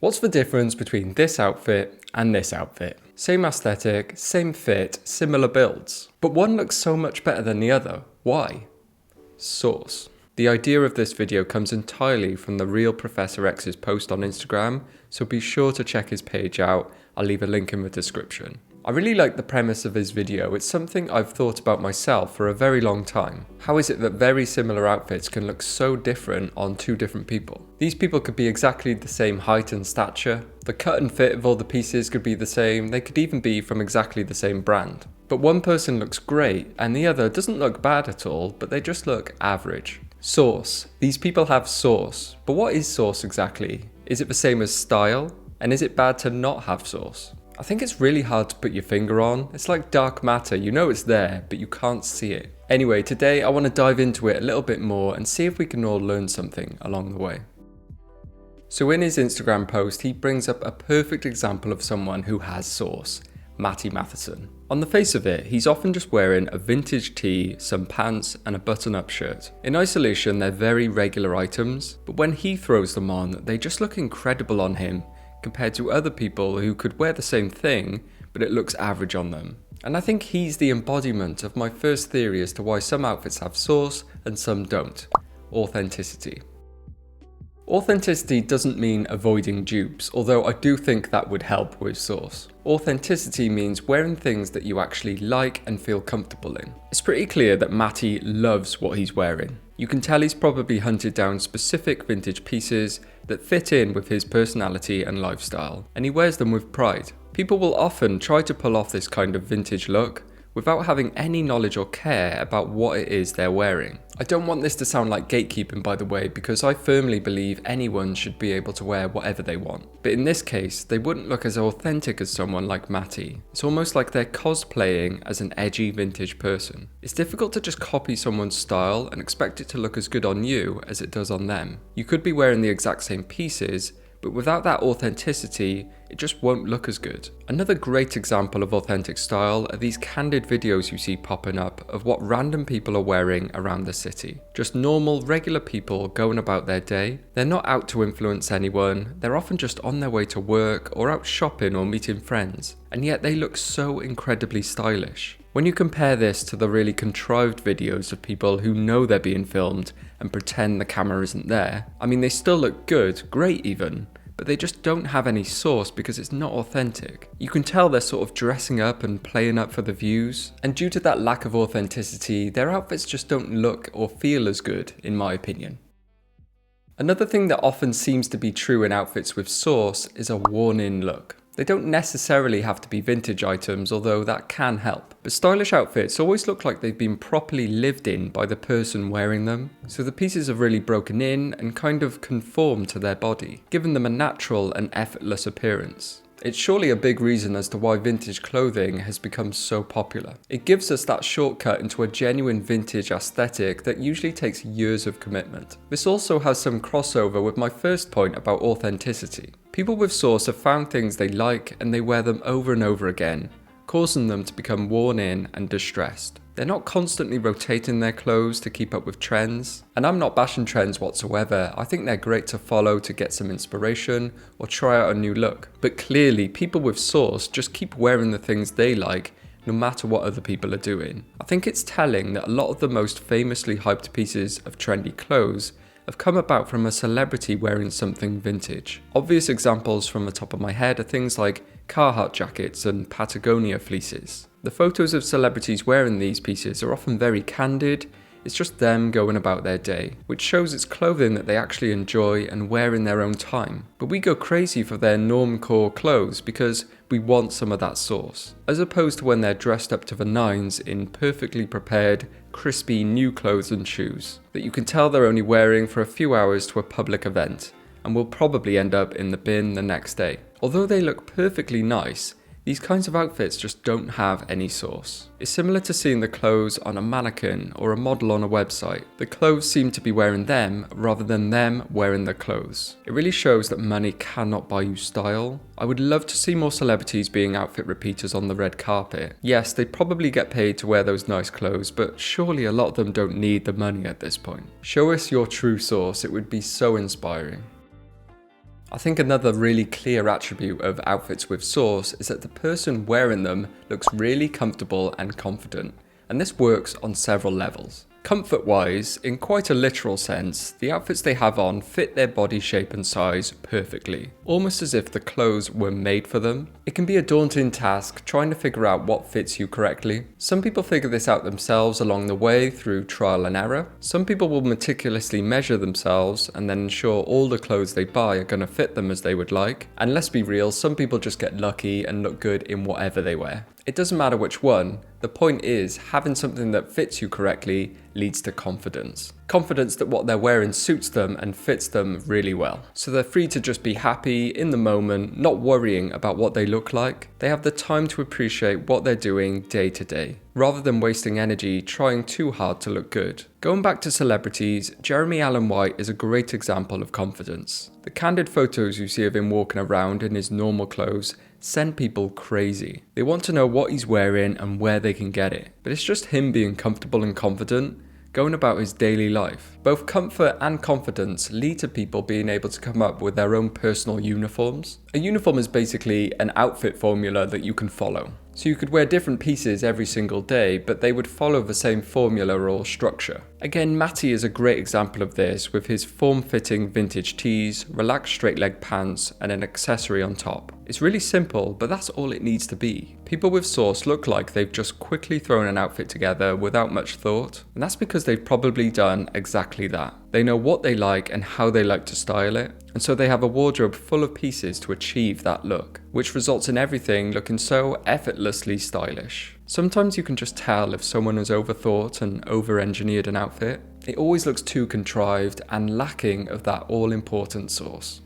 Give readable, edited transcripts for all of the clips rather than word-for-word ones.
What's the difference between this outfit and this outfit? Same aesthetic, same fit, similar builds. But one looks so much better than the other. Why? Source. The idea of this video comes entirely from the real Professor X's post on Instagram, so be sure to check his page out. I'll leave a link in the description. I really like the premise of his video. It's something I've thought about myself for a very long time. How is it that very similar outfits can look so different on two different people? These people could be exactly the same height and stature. The cut and fit of all the pieces could be the same. They could even be from exactly the same brand. But one person looks great and the other doesn't look bad at all, but they just look average. Source. These people have source. But what is source exactly? Is it the same as style? And is it bad to not have source? I think it's really hard to put your finger on. It's like dark matter, you know it's there, but you can't see it. Anyway, today I want to dive into it a little bit more and see if we can all learn something along the way. So in his Instagram post, he brings up a perfect example of someone who has source, Matty Matty. On the face of it, he's often just wearing a vintage tee, some pants and a button-up shirt. In isolation, they're very regular items, but when he throws them on, they just look incredible on him compared to other people who could wear the same thing, but it looks average on them. And I think he's the embodiment of my first theory as to why some outfits have source and some don't. Authenticity. Authenticity doesn't mean avoiding dupes, although I do think that would help with source. Authenticity means wearing things that you actually like and feel comfortable in. It's pretty clear that Matty loves what he's wearing. You can tell he's probably hunted down specific vintage pieces that fit in with his personality and lifestyle, and he wears them with pride. People will often try to pull off this kind of vintage look without having any knowledge or care about what it is they're wearing. I don't want this to sound like gatekeeping, by the way, because I firmly believe anyone should be able to wear whatever they want. But in this case, they wouldn't look as authentic as someone like Matty. It's almost like they're cosplaying as an edgy vintage person. It's difficult to just copy someone's style and expect it to look as good on you as it does on them. You could be wearing the exact same pieces, but without that authenticity, it just won't look as good. Another great example of authentic style are these candid videos you see popping up of what random people are wearing around the city. Just normal, regular people going about their day. They're not out to influence anyone, they're often just on their way to work or out shopping or meeting friends, and yet they look so incredibly stylish. When you compare this to the really contrived videos of people who know they're being filmed and pretend the camera isn't there, I mean, they still look good, great even, but they just don't have any source because it's not authentic. You can tell they're sort of dressing up and playing up for the views, and due to that lack of authenticity, their outfits just don't look or feel as good, in my opinion. Another thing that often seems to be true in outfits with source is a worn-in look. They don't necessarily have to be vintage items, although that can help. But stylish outfits always look like they've been properly lived in by the person wearing them, so the pieces have really broken in and kind of conform to their body, giving them a natural and effortless appearance. It's surely a big reason as to why vintage clothing has become so popular. It gives us that shortcut into a genuine vintage aesthetic that usually takes years of commitment. This also has some crossover with my first point about authenticity. People with source have found things they like and they wear them over and over again, causing them to become worn in and distressed. They're not constantly rotating their clothes to keep up with trends. And I'm not bashing trends whatsoever. I think they're great to follow to get some inspiration or try out a new look. But clearly, people with source just keep wearing the things they like no matter what other people are doing. I think it's telling that a lot of the most famously hyped pieces of trendy clothes have come about from a celebrity wearing something vintage. Obvious examples from the top of my head are things like Carhartt jackets and Patagonia fleeces. The photos of celebrities wearing these pieces are often very candid. It's just them going about their day, which shows it's clothing that they actually enjoy and wear in their own time. But we go crazy for their normcore clothes because we want some of that source, as opposed to when they're dressed up to the nines in perfectly prepared, crispy new clothes and shoes that you can tell they're only wearing for a few hours to a public event and will probably end up in the bin the next day. Although they look perfectly nice, these kinds of outfits just don't have any source. It's similar to seeing the clothes on a mannequin or a model on a website. The clothes seem to be wearing them rather than them wearing the clothes. It really shows that money cannot buy you style. I would love to see more celebrities being outfit repeaters on the red carpet. Yes, they probably get paid to wear those nice clothes, but surely a lot of them don't need the money at this point. Show us your true source, it would be so inspiring. I think another really clear attribute of outfits with source is that the person wearing them looks really comfortable and confident, and this works on several levels. Comfort-wise, in quite a literal sense, the outfits they have on fit their body shape and size perfectly, almost as if the clothes were made for them. It can be a daunting task trying to figure out what fits you correctly. Some people figure this out themselves along the way through trial and error. Some people will meticulously measure themselves and then ensure all the clothes they buy are going to fit them as they would like. And let's be real, some people just get lucky and look good in whatever they wear. It doesn't matter which one, the point is having something that fits you correctly leads to confidence. Confidence that what they're wearing suits them and fits them really well. So they're free to just be happy in the moment, not worrying about what they look like. They have the time to appreciate what they're doing day to day, rather than wasting energy trying too hard to look good. Going back to celebrities, Jeremy Allen White is a great example of confidence. The candid photos you see of him walking around in his normal clothes send people crazy. They want to know what he's wearing and where they can get it. But it's just him being comfortable and confident, going about his daily life. Both comfort and confidence lead to people being able to come up with their own personal uniforms. A uniform is basically an outfit formula that you can follow. So you could wear different pieces every single day, but they would follow the same formula or structure. Again, Matty is a great example of this with his form-fitting vintage tees, relaxed straight leg pants, and an accessory on top. It's really simple, but that's all it needs to be. People with source look like they've just quickly thrown an outfit together without much thought, and that's because they've probably done exactly that. They know what they like and how they like to style it, and so they have a wardrobe full of pieces to achieve that look, which results in everything looking so effortlessly stylish. Sometimes you can just tell if someone has overthought and over-engineered an outfit. It always looks too contrived and lacking of that all-important source.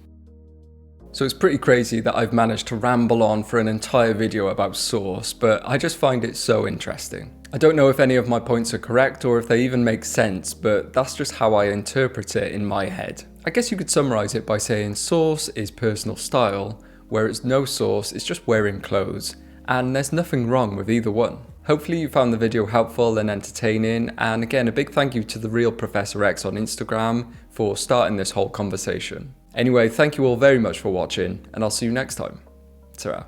So it's pretty crazy that I've managed to ramble on for an entire video about source, but I just find it so interesting. I don't know if any of my points are correct or if they even make sense, but that's just how I interpret it in my head. I guess you could summarize it by saying source is personal style, whereas no source is just wearing clothes, and there's nothing wrong with either one. Hopefully you found the video helpful and entertaining, and again a big thank you to The Real Professor X on Instagram for starting this whole conversation. Anyway, thank you all very much for watching, and I'll see you next time. Ta-ra.